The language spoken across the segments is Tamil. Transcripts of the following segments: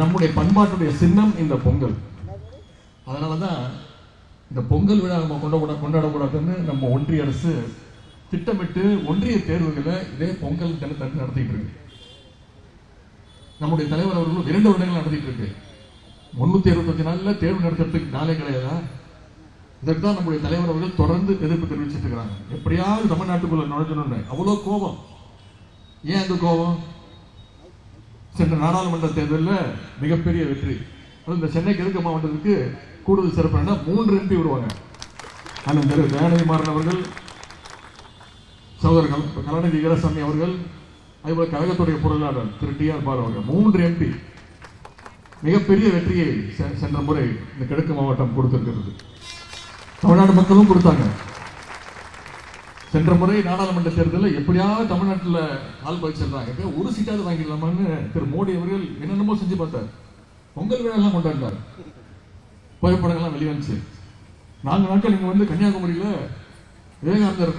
நம்முடைய பண்பாட்டுடைய சின்னம் இந்த பொங்கல். அதனாலதான் இந்த பொங்கல் விழா நம்ம கொண்டாடக்கூடாதுன்னு நம்ம ஒன்றிய அரசு திட்டமிட்டு ஒன்றிய தேர்வுகளை இதே பொங்கல் தினத்தன்று நடத்திட்டு இருக்கு. நம்முடைய தலைவர் அவர்களும் 2 வருடங்கள் நடத்திட்டு இருக்கு. 365 நாள்ல தேர்வு நடத்துறதுக்கு நாளே கிடையாதா? இதற்கு தான் நம்முடைய தலைவர் அவர்கள் தொடர்ந்து எதிர்ப்பு தெரிவிச்சிட்டு இருக்கிறாங்க. எப்படியாவது தமிழ்நாட்டுக்குள்ள நுழைஞ்சணும்னு அவ்வளவு கோபம். ஏன் அந்த கோபம்? சென்ற நாடாளுமன்ற தேர்தலில் மிகப்பெரிய வெற்றி. இந்த சென்னை கிழக்கு மாவட்டத்துக்கு கூடுதல் சிறப்பு என்ன, 3 MP விடுவாங்க. அண்ணன் திரு தயாநிதிமாறன் அவர்கள், சகோதரர் கலாநிதி வீரசாமி அவர்கள், அதேபோல கழகத்துடைய பொருளாளர் திரு TR பாலு அவர்கள், 3 MP மிகப்பெரிய வெற்றியை சென்ற முறை இந்த கிழக்கு மாவட்டம் கொடுத்திருக்கிறது. தமிழ்நாடு மக்களும் கொடுத்தாங்க. சென்ற முறை நாடாளுமன்ற தேர்தலில் எப்படியாவது தமிழ்நாட்டில் ஆள் பதிச்சிருந்தாங்க, ஒரு சீட்டாவது வாங்கிடலாமான்னு திரு மோடி அவர்கள் என்னென்னமோ செஞ்சு பார்த்தார். பொங்கல் விழாலாம் கொண்டாடினார். புகைப்படங்கள்லாம் வெளிவந்துச்சு. 4 நாட்கள் இங்க வந்து கன்னியாகுமரியில விவேகானந்தர்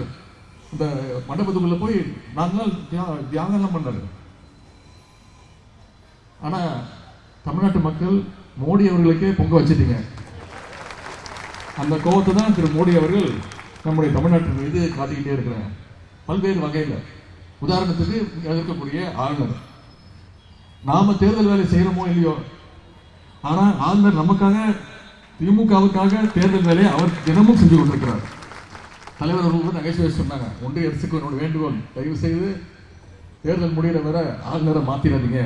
இந்த மண்டபத்துக்குள்ள போய் 4 நாள் தியாகம்லாம் பண்ணாரு. ஆனா தமிழ்நாட்டு மக்கள் மோடி அவர்களுக்கே பொங்க வச்சிட்டீங்க. அந்த கோபத்தை தான் திரு மோடி அவர்கள் நம்முடைய தமிழ்நாட்டின் மீது காட்டிக்கிட்டே இருக்கிறாங்க பல்வேறு வகையில். உதாரணத்துக்கு இருக்கக்கூடிய ஆளுநர், நாம தேர்தல் வேலை செய்யறோமோ இல்லையோ, ஆனா ஆளுநர் நமக்காக திமுகவுக்காக தேர்தல் வேலையை அவர் தினமும் செஞ்சு கொண்டிருக்கிறார். தலைவர் அவர்கள் நகைச்சுவை சொன்னாங்க, ஒன்றிய அரசுக்கு என்னோட வேண்டுகோள், தயவு செய்து தேர்தல் முடிகிற வரை ஆளுநரை மாத்திராதீங்க.